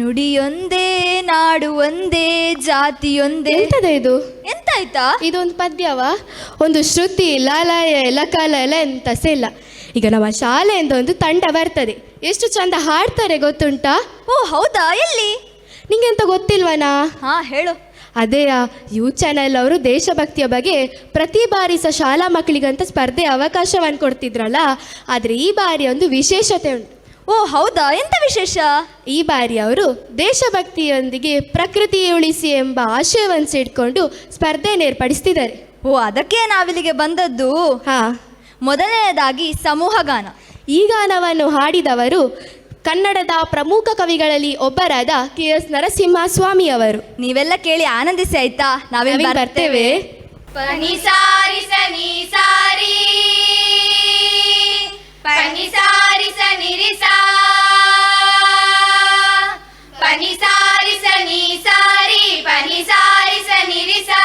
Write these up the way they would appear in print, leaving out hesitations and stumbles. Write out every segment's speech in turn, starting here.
ನುಡಿಯೊಂದೇ ನಾಡು ಒಂದೇ ಜಾತಿಯೊಂದೇ. ಎಂತದ ಇದು? ಎಂತಾಯ್ತಾ? ಇದೊಂದು ಪದ್ಯವ? ಒಂದು ಶ್ರುತಿ ಲಲಯ ಲಕಾಲ ಎಲ್ಲ ಎಂತ ಸಹ ಇಲ್ಲ. ಈಗ ನಮ್ಮ ಶಾಲೆಯಿಂದ ಒಂದು ತಂಡ ಬರ್ತದೆ, ಎಷ್ಟು ಚಂದ ಹಾಡ್ತಾರೆ ಗೊತ್ತುಂಟಾ? ಓ ಹೌದಾ, ಎಲ್ಲಿ? ನಿಂಗೆ ಎಂತ ಗೊತ್ತಿಲ್ವನಾ? ಹಾ ಹೇಳು. ಅದೇಯ ಯೂ ಚಾನೆಲ್ ಅವರು ದೇಶಭಕ್ತಿಯ ಬಗ್ಗೆ ಪ್ರತಿ ಬಾರಿ ಸಹ ಶಾಲಾ ಮಕ್ಕಳಿಗಂತ ಸ್ಪರ್ಧೆ ಅವಕಾಶವನ್ನು ಕೊಡ್ತಿದ್ರಲ್ಲ, ಆದರೆ ಈ ಬಾರಿ ಒಂದು ವಿಶೇಷತೆ ಉಂಟು. ಓ ಹೌದಾ, ಎಂತ ವಿಶೇಷ? ಈ ಬಾರಿ ಅವರು ದೇಶಭಕ್ತಿಯೊಂದಿಗೆ ಪ್ರಕೃತಿ ಉಳಿಸಿ ಎಂಬ ಆಶಯವನ್ನು ಇಟ್ಕೊಂಡು ಸ್ಪರ್ಧೆಯನ್ನು ಏರ್ಪಡಿಸ್ತಿದ್ದಾರೆ. ಓ ಅದಕ್ಕೆ ನಾವಿಲ್ಲಿಗೆ ಬಂದದ್ದು. ಹಾ, ಮೊದಲನೆಯದಾಗಿ ಸಮೂಹ ಗಾನ. ಈ ಗಾನವನ್ನು ಹಾಡಿದವರು ಕನ್ನಡದ ಪ್ರಮುಖ ಕವಿಗಳಲ್ಲಿ ಒಬ್ಬರಾದ KS ನರಸಿಂಹಸ್ವಾಮಿ ಅವರು. ನೀವೆಲ್ಲ ಕೇಳಿ ಆನಂದಿಸಿ ಆಯ್ತಾ? ನಾವೇನು ಬರ್ತೇವೆ. ಪನಿ ಸಾರಿ ಸನಿ ಸಾರಿ ಪನಿ ಸಾರಿ ಸನಿ ಸಾ ಪನಿ ಸಾರಿ ಸನಿ ಸಾರಿ ಪನಿ ಸಾರಿ ಸನಿ ಸಾ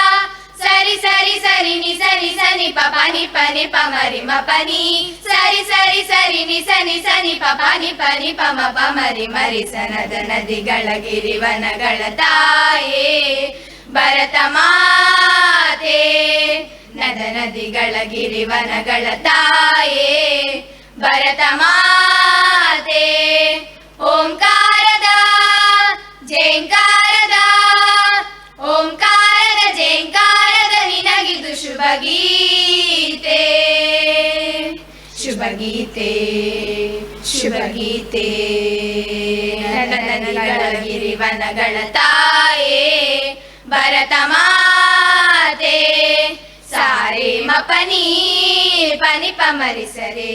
ಸರಿ ಸರಿ ಸರಿ ನಿ ಸನಿ ಸನಿ ಪನಿ ಪನಿ ಪಮರಿ ಮ ಪನಿ ಸರಿ ಸರಿ ಸರಿ ನಿ ಸನಿ ಸನಿ ಪನಿ ಪನಿ ಪಮ ಪಮರಿ ಮರಿ ಸನದ ನದಿಗಳ ಗಿರಿವನಗಳ ತಾಯೇ ಭರತ ಮಾತೆ, ನದ ನದಿಗಳ ಗಿರಿವನಗಳ ತಾಯೇ ಭರತ ಮಾತೆ. ಓಂಕಾರದ ಜೇಂಕಾರದ ಓಂಕಾರದ ಜೇಂಕಾರದ ನಿನಗಿದು ಶುಭ ಗೀತೆ ಶುಭ ಗೀತೆ ಶುಭ ಗೀತೆ. ನದಿಗಳ ಗಿರಿವನಗಳ ತಾಯೇ ಭರತ ಮಾತೆ. ಸಾರೆ ಮ ಪನಿ ಪನಿ ಪಮರಿ ಸರೆ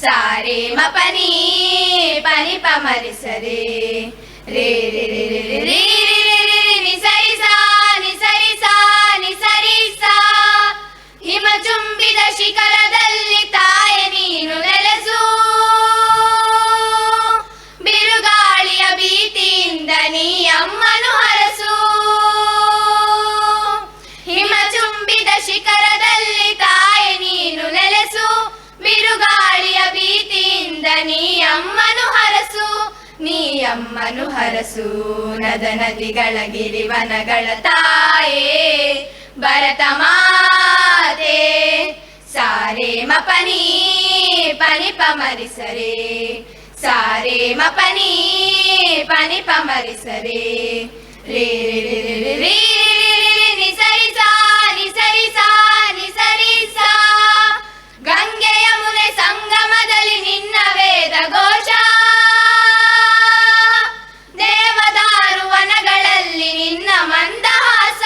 ಸಾರೆ ಮ ಪನಿ ಪನಿ ಪಮರಿ ಸರೆ ರೇ ರೇ ರೇ ರೇ ರೇ ನಿ ಸರಿ ಸಾ ನಿ ಸರಿ ಸಾ ನಿ ಸರಿ ಸಾ. ಹಿಮ ಚುಂಬಿದ ಶಿಖರದಲ್ಲಿ ತಾಯ ನೀನು ನೆಲೆಸು, ಬಿರುಗಾಳಿಯ ಭೀತಿಯಿಂದ ನೀ ಅಮ್ಮನು ಹರಸು. ಹಿಮ ಚುಂಬಿದ ಶಿಖರದಲ್ಲಿ ತಾಯ ನೀನು ನೆಲೆಸು, ಬಿರುಗಾಳಿಯ ಭೀತಿಯಿಂದ ನೀ ಅಮ್ಮನು ಹರಸು ನೀ ಅಮ್ಮನು ಹರಸು. ನದ ನದಿಗಳ ಗಿರಿವನಗಳ ತಾಯೇ ಭರತ ಮಾತೆ. ಸಾರೆ ಮ ಪನಿ ಪನಿ ಪಮರಿ ಸರೆ ಸಾರೆ ಮ ಪನಿ ಪನಿ ಪಮರಿ ಸರೆ ರೇ ರೇ ರೇ ರೇ ರೇ ನಿ ಸರಿ ಸಾ ನಿ ಸರಿ ಸಾ ನಿ ಸರಿ ಸಾ. ಗಂಗೆ ಯಮುನೆ ಸಂಗಮದಲ್ಲಿ ನಿನ್ನ ವೇದ ಘೋಷ, ದೇವದಾರು ವನಗಳಲ್ಲಿ ನಿನ್ನ ಮಂದಹಾಸ.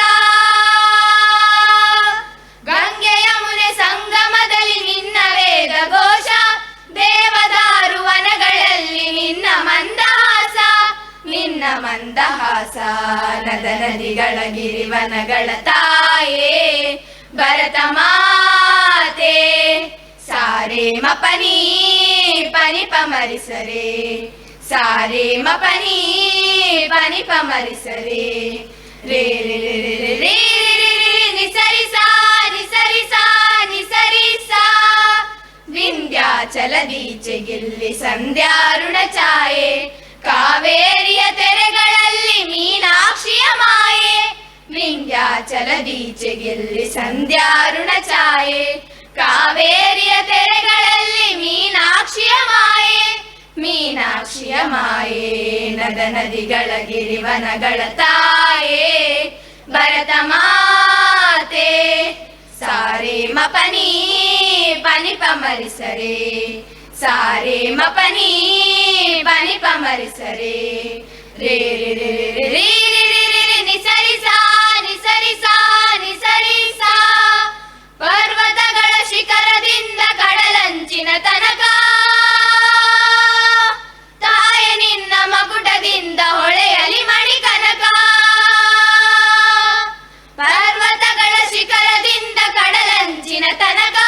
ಗಂಗೆ ಯಮುನೆ ಸಂಗಮದಲ್ಲಿ ನಿನ್ನ ವೇದ ಘೋಷ, ದೇವದಾರು ವನಗಳಲ್ಲಿ ನಿನ್ನ ಮಂದಹಾಸ ನಿನ್ನ ಮಂದಹಾಸ. ನದ ನದಿಗಳ ಗಿರಿವನಗಳ ತಾಯೇ ಭರತ ಮಾತೆ. ಸಾರೆ ಮ ಪನಿ ಪನಿ ಪಮರಿ ಸರೆ ಸಾರೆ ಮ ಪನಿ ಪನಿ ಪಮರಿ ಸರೆ ರೇ ರೇ ರೇ ರೇ ರೇ ರೇ ನಿ ಸರಿ ಸಾ ನಿ ಸರಿ ಸಾ ನಿ ಸರಿ ಸಾ. ವಿಂಧ್ಯಾಚಲದೀಚೆಗಿಲ್ಲಿ ಸಂಧ್ಯಾರುಣ ಛಾಯೆ, ಕಾವೇರಿಯ ತೆರೆಗಳಲ್ಲಿ ಮೀನಾಕ್ಷಿಯ ಮಾಯೆ. ವಿಂಧ್ಯಾಚಲದೀಚೆಗಿಲ್ಲಿ ಸಂಧ್ಯಾರುಣ ಛಾಯೆ, ಕಾವೇರಿಯ ತೆರೆಗಳಲ್ಲಿ ಮೀನಾಕ್ಷಿಯ ಮಾಯೆ ಮೀನಾಕ್ಷಿಯ ಮಾಯೆ. ನದ ನದಿಗಳ ಗಿರಿವನಗಳ ತಾಯೇ ಭರತ ಮಾತೆ. ಸಾರೆ ಮ ಪನಿ ಪನಿ ಪಮರಿ ಸರೆ ಸಾರೆ ಮ ಪನಿ ಪನಿ ಪಮರಿ ಸರೆ ರೇ ರೇ ರೇ ರೇ ರೇ ರೇ ನಿ ಸರಿ ಸಾ ನಿ ಸರಿ ಸಾ ನಿ ಸರಿ ಸಾ. ಪರ್ವತಗಳ ಶಿಖರದಿಂದ ಕಡಲಂಚಿನ ತನಕ, ತಾಯ ನಿನ್ನ ಮಗುಟದಿಂದ ಹೊಳೆಯಲಿ ಮಣಿ ಕನಕ. ಪರ್ವತಗಳ ಶಿಖರದಿಂದ ಕಡಲಂಚಿನ ತನಕ,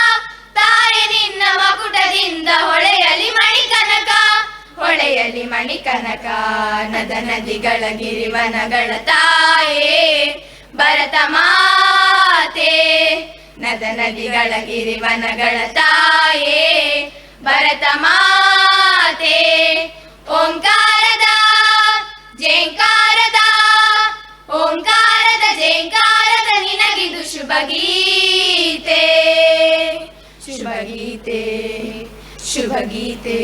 ತಾಯ ನಿನ್ನ ಮಗುಟದಿಂದ ಹೊಳೆಯಲಿ ಮಣಿ ಕನಕ ಹೊಳೆಯಲಿ ಮಣಿ ಕನಕ. ನದ ನದಿಗಳ ಗಿರಿವನಗಳ ತಾಯೇ ಭರತ ಮಾತೆ. ನದ ನದಿಗಳ ಗಿರಿವನಗಳ ತಾಯೇ ಭರತ ಮಾತೆ. ಓಂಕಾರದ ಗೀತೆ ಶುಭ ಗೀತೆ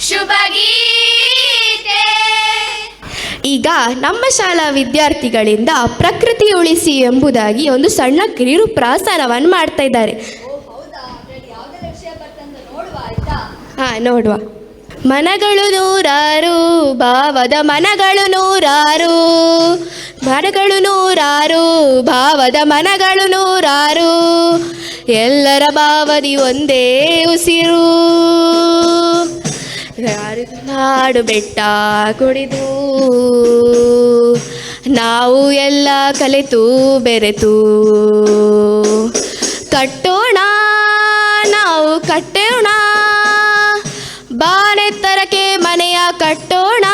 ಶುಭ ಗೀತೆ. ಈಗ ನಮ್ಮ ಶಾಲಾ ವಿದ್ಯಾರ್ಥಿಗಳಿಂದ ಪ್ರಕೃತಿ ಉಳಿಸಿ ಎಂಬುದಾಗಿ ಒಂದು ಸಣ್ಣ ಕಿರು ಪ್ರಸಾರವನ್ನು ಮಾಡ್ತಾ ಇದ್ದಾರೆ. ನೋಡುವ. ಮನಗಳು ನೂರಾರು, ಭಾವದ ಮನಗಳು ನೂರಾರು, ಮನಗಳು ನೂರಾರು, ಭಾವದ ಮನಗಳು ನೂರಾರು, ಎಲ್ಲರ ಭಾವದಿ ಒಂದೇ ಉಸಿರು. ನಾಡು ಬೆಟ್ಟ ಕುಡಿದು ನಾವು ಎಲ್ಲ ಕಲಿತು ಬೆರೆತು ಕಟ್ಟೋಣ, ನಾವು ಕಟ್ಟೋಣ, ಬಾನೆತ್ತರಕ್ಕೆ ಮನೆಯ ಕಟ್ಟೋಣ,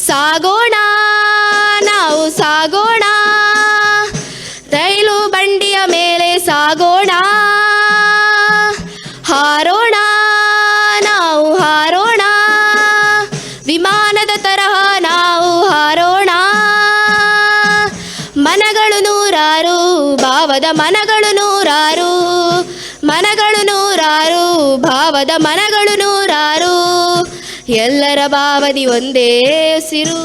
ಸಾಗೋಣ, ನಾವು ಸಾಗೋಣ, ರೈಲು ಬಂಡಿಯ ಮೇಲೆ ಸಾಗೋಣ, ಹಾರೋಣ, ನಾವು ಹಾರೋಣ, ವಿಮಾನದ ತರಹ ನಾವು ಹಾರೋಣ. ಮನಗಳು ನೂರಾರು, ಭಾವದ ಮನಗಳು ನೂರಾರು, ಮನಗಳು ನೂರಾರು, ಭಾವದ ಮನಗಳು ನೂರಾರು, ಎಲ್ಲರ ಭಾವದಿ ಒಂದೇ ಉಸಿರು.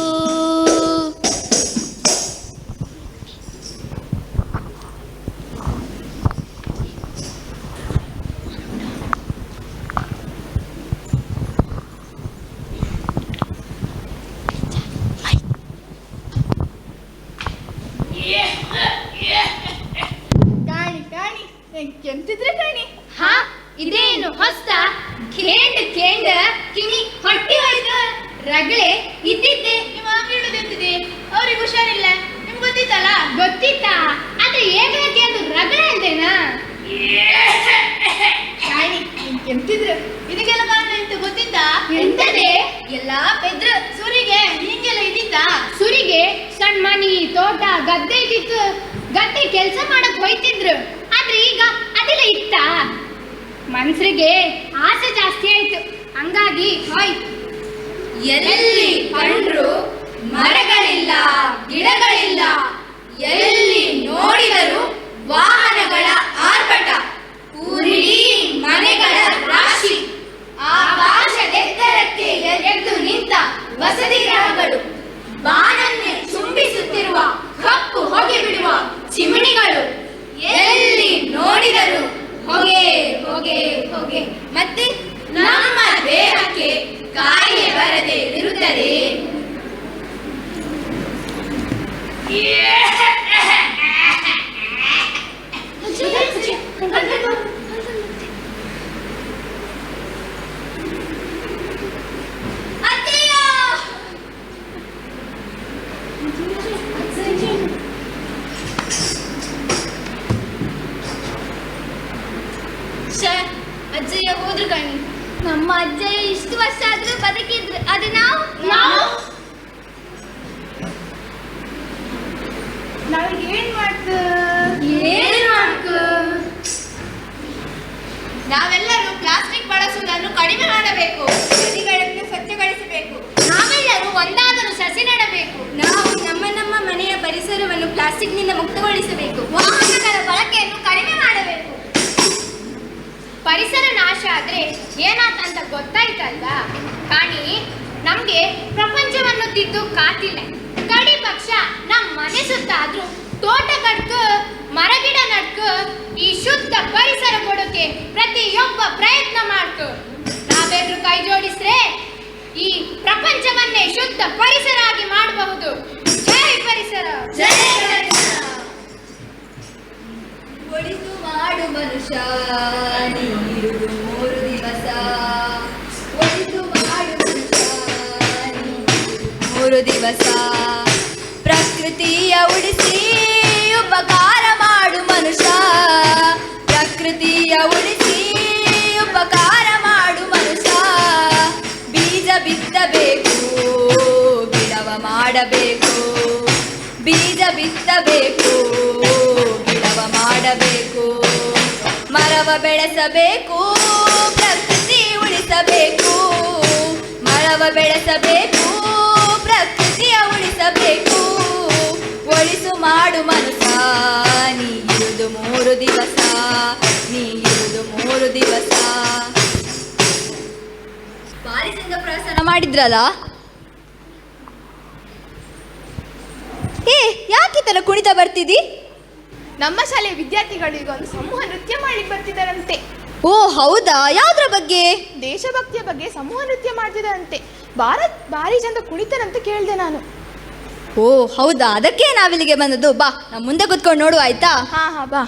ಎಂತಿದ್ರೆ ಕಾಣಿ. ಹಾ, ಇದೇನು ಹೊಸ್ತ? ಕೇಂಡ ಕಿವಿ ಹೊಟ್ಟಿ ಹೋಯ್ತು. ರಗಳೆ ಇದ್ದಿದ್ದೆ. ನಿಮ್ಮ ಹೇಳುದೆಂತಿದೆ? ಅವ್ರಿಗೆ ಹುಷಾರಿಲ್ಲ, ನಿಮ್ಗೆ ಗೊತ್ತಿತ್ತಲ್ಲ? ಗೊತ್ತಿತ್ತಾ? ಆದ್ರೆ ಏಕಾಏಕಿ ಅದು ರಗಳೆ ಅಂದೇನಾ? ಕಾಣಿ ಎಂತಿದ್ರು ಇದಕ್ಕೆಲ್ಲ ಕಾರಣ ಎಂತ ಗೊತ್ತಿತ್ತಾ? ಎಂತದೆ? ಎಲ್ಲ ಪೆದ್ರ ಸುರಿಗೆ ಹಿಂಗೆಲ್ಲ ಇದ್ದಿತ್ತ? ಸುರಿಗೆ ಸಣ್ಣ ಮನಿ ತೋಟ ಗದ್ದೆ ಇದ್ದಿತ್ತು. ಗದ್ದೆ ಕೆಲಸ ಮಾಡಕ್ ಹೋಯ್ತಿದ್ರು. ಆದ್ರೆ ಈಗ ಅದೆಲ್ಲ ಇತ್ತ? ಮನ್ಸರಿಗೆ ಆಸೆ ಜಾಸ್ತಿ ಆಯ್ತು, ಹಂಗಾಗಿ ಹೋಯ್ತು. ಎಲ್ಲಿ ಕಂಡ್ರು ಮರಗಳಿಲ್ಲ, ಗಿಡಗಳಿಲ್ಲ, ಎಲ್ಲಿ ನೋಡಿದರೂ ವಾಹನಗಳ ಆರ್ಭಟ, ಊರಿಡೀ ಮನೆಗಳ ರಾಶಿ, ಆಕಾಶದೆತ್ತರಕ್ಕೆ ಎದ್ದು ನಿಂತ ವಸತಿ ಗೃಹಗಳು, ಬಾನನ್ನೇ ಚುಂಬಿಸುತ್ತಿರುವ ಕಪ್ಪು ಹೊಗೆ ಬಿಡುವ ಚಿಮಣಿಗಳು, ಎಲ್ಲಿ ನೋಡಿದರು ಹೊಗೆ ಹೊಗೆ ಹೊಗೆ. ಮತ್ತೆ ನಮ್ಮ ದೇಹಕ್ಕೆ ಕಾಯಿಲೆ ಬರದೆ ಇರುತ್ತದೆ. ಅಜ್ಜಯ್ಯ ಹೋದ್ರು ಕಣಿ. ನಮ್ಮ ಅಜ್ಜಯ್ಯ ಇಷ್ಟು ವರ್ಷ ಆದ್ರೂ ಬದುಕಿದ್ರು, ಅದು ನಾವೀಗ ಏನ್ ಮಾಡ್ತು? ನಾವೆಲ್ಲರೂ ಪ್ಲಾಸ್ಟಿಕ್ ಬಳಸುವುದನ್ನು ಕಡಿಮೆ ಮಾಡಬೇಕು, ನದಿಗಳನ್ನು ಸ್ವಚ್ಛಗೊಳಿಸಬೇಕು, ನಾವೆಲ್ಲರೂ ಒಂದಾದರೂ ಸಸಿ ನೆಡಬೇಕು, ನಾವು ನಮ್ಮ ಮನೆಯ ಪರಿಸರವನ್ನು ಪ್ಲಾಸ್ಟಿಕ್ನಿಂದ ಮುಕ್ತಗೊಳಿಸಬೇಕು, ವಾಹನಗಳ ಬಳಕೆಯನ್ನು ಕಡಿಮೆ ಮಾಡಬೇಕು. ಪರಿಸರ ನಾಶ ಆದ್ರೆ ಏನಾತಂತ ಗೊತ್ತಾಯ್ತಲ್ವಾ? ಕಾಣಿ, ನಮ್ಗೆ ಪ್ರಪಂಚವನ್ನು ತಿದ್ದು ಕಾತಿಲ್ಲ. ಕಡಿ ಪಕ್ಷ ನಮ್ಮ ಮನೆ ಸುತ್ತ ಆದ್ರೂ ತೋಟ ಕಟ್ಕು, ಮರಗಿಡ ನಡ್ಕು, ಈ ಶುದ್ಧ ಪರಿಸರ ಕೊಡೋಕೆ ಪ್ರತಿಯೊಬ್ಬ ಪ್ರಯತ್ನ ಮಾಡ್ಕು. ನಾವೆಲ್ಲರೂ ಕೈ ಜೋಡಿಸ್ರೆ ಈ ಪ್ರಪಂಚವನ್ನೇ ಶುದ್ಧ ಪರಿಸರ ಆಗಿ ಮಾಡಬಹುದು. ಜೈ ಪರಿಸರ, ಜೈ ಪರಿಸರ. ಒಳಿತು ಮಾಡು ಮನುಷ್ಯ ನೀರುದು 3 ದಿವಸ, ಒಳಿತು ಮಾಡು ಮನುಷ್ಯ ನೀರುದು 3 ದಿವಸ, ಪ್ರಕೃತಿಯ ಉಳಿಸಿ ಉಪಕಾರ ಮಾಡು ಮನುಷ್ಯ, ಪ್ರಕೃತಿಯ ಉಳಿಸಿ ಉಪಕಾರ ಮಾಡು ಮನುಷ್ಯ, ಬೀಜ ಬಿತ್ತಬೇಕು ಗಿಡವ ಮಾಡಬೇಕು, ಬೀಜ ಬಿತ್ತಬೇಕು ಗಿಡವ ಮಾಡಬೇಕು, ಮರವ ಬೆಳೆಸಬೇಕು ಪ್ರಕೃತಿ ಉಳಿಸಬೇಕು, ಮರವ ಬೆಳೆಸಬೇಕು ಪ್ರಕೃತಿಯ ಉಳಿಸಬೇಕು, ಒಳಿಸು ಮಾಡು ಮನುಷ್ಯ ನೀ ಇರುವುದು 3 ದಿವಸ, ನೀ ಇದು 3 ದಿವಸ. ಭಾರಿ ಚಂದ ಪ್ರಸನ್ನ ಮಾಡಿದ್ರಲ್ಲ. ಯಾಕೆ ಈ ಥರ ಕುಣಿತ ಬರ್ತಿದ್ದಿ? ನಮ್ಮ ಶಾಲೆಯ ವಿದ್ಯಾರ್ಥಿಗಳು ಈಗ ಒಂದು ಸಮೂಹ ನೃತ್ಯ ಮಾಡ್ಲಿಕ್ಕೆ ಬರ್ತಿದ್ದಾರಂತೆ. ಓ ಹೌದಾ? ಯಾವ್ದ್ರ ಬಗ್ಗೆ? ದೇಶಭಕ್ತಿಯ ಬಗ್ಗೆ ಸಮೂಹ ನೃತ್ಯ ಮಾಡ್ತಿದ್ದಾರಂತೆ. ಭಾರಿ ಚಂದ ಕುಣಿತಾರಂತ ಕೇಳಿದೆ ನಾನು. ಓ ಹೌದಾ? ಅದಕ್ಕೆ ನಾವಿಲ್ಲಿಗೆ ಬಂದದ್ದು. ಬಾ ನಾವು ಮುಂದೆ ಕುತ್ಕೊಂಡು ನೋಡುವ, ಆಯ್ತಾ? ಹಾ ಬಾ.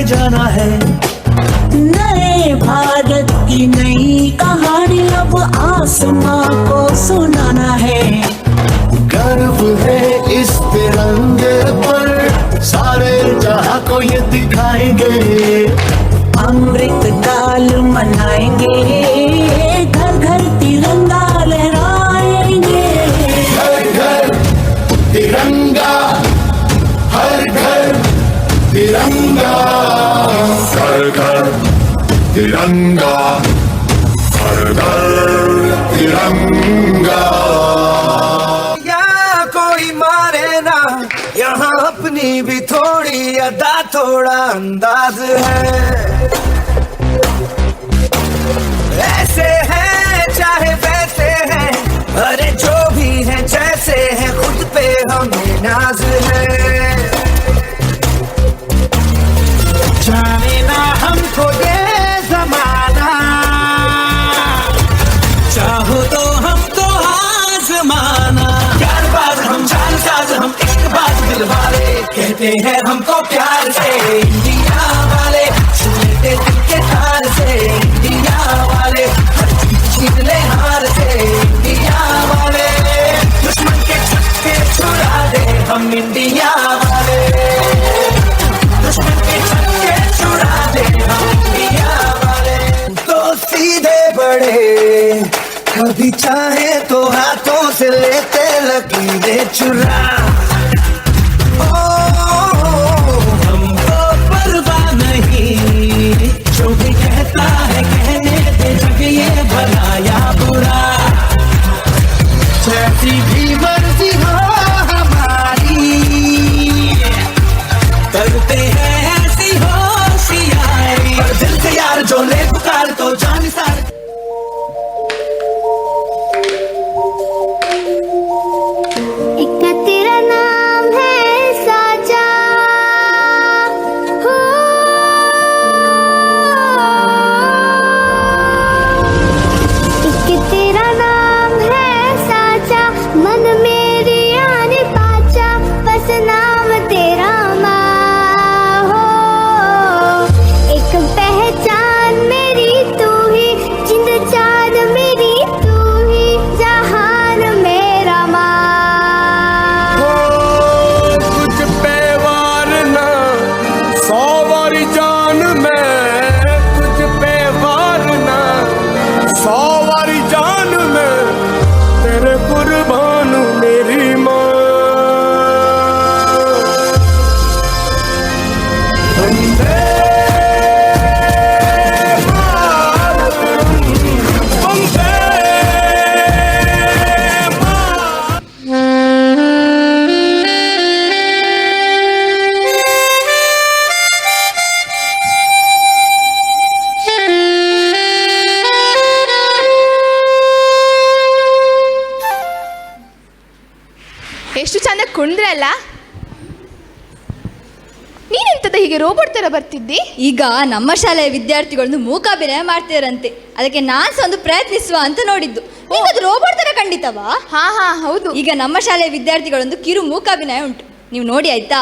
जाना है नए भारत की नई कहानी अब आसमां को सुनाना है। गर्व है इस तिरंगे पर सारे जहां को ये दिखाएंगे। अमृत काल मनाएंगे घर घर तिरंगा लहराएंगे। घर घर तिरंगा हर घर तिरंगा घर घर तिरंगा हर घर तिरंगा। यहाँ कोई मारे ना यहाँ अपनी भी थोड़ी अदा थोड़ा अंदाज है। ऐसे हैं चाहे वैसे हैं अरे जो भी है जैसे है खुद पे हमें नाज है। जाने ना हमको ये जमाना चाहो तो हमको आजमाना। प्यार बाज हम जान साज हम एक बात दिल वाले कहते हैं हमको प्यार से इंडिया वाले छूते दिल के तार से इंडिया वाले हर चीज छीन ले हार से इंडिया वाले दुश्मन के छक्के छुड़ा दे हम इंडिया वाले दुश्मन के छक्के छुड़ा दे हम इंडिया वाले। तो सीधे बड़े कभी चाहे तो हाथों से लेते लकीरें चुरा। हमको परवाह नहीं जो भी कहता है कहने दे जग ये भला या बुरा। जैसी भी मर्जी हो हमारी करते हैं ऐसी होशियारी। पर दिल से यार जो ले पुकार तो जान सार। एक तेरा ತೊಂದರೆ ಅಲ್ಲ. ನೀನೆಂತದ ಹೀಗೆ ರೋಬೋಟ್ ಥರ ಬರ್ತಿದ್ದಿ? ಈಗ ನಮ್ಮ ಶಾಲೆಯ ವಿದ್ಯಾರ್ಥಿಗಳನ್ನು ಮೂಕಾಭಿನಯ ಮಾಡ್ತಿದಾರಂತೆ, ಅದಕ್ಕೆ ನಾನು ಸಹ ಒಂದು ಪ್ರಯತ್ನಿಸುವ ಅಂತ ನೋಡಿದ್ದು. ಅದು ರೋಬೋಟ್ ತರ ಖಂಡಿತವಾ? ಹಾ ಹಾ ಹೌದು. ಈಗ ನಮ್ಮ ಶಾಲೆಯ ವಿದ್ಯಾರ್ಥಿಗಳೊಂದು ಕಿರು ಮೂಕಾಭಿನಯ ಉಂಟು, ನೀವು ನೋಡಿ ಆಯ್ತಾ?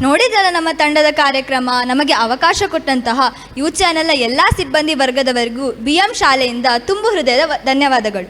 ನೋಡಿದ್ರಲ್ಲ ನಮ್ಮ ತಂಡದ ಕಾರ್ಯಕ್ರಮ. ನಮಗೆ ಅವಕಾಶ ಕೊಟ್ಟಂತಹ ಯೂತ್ ಚಾನೆಲ್ನ ಎಲ್ಲ ಸಿಬ್ಬಂದಿ ವರ್ಗದವರೆಗೂ BM ಶಾಲೆಯಿಂದ ತುಂಬು ಹೃದಯದ ಧನ್ಯವಾದಗಳು.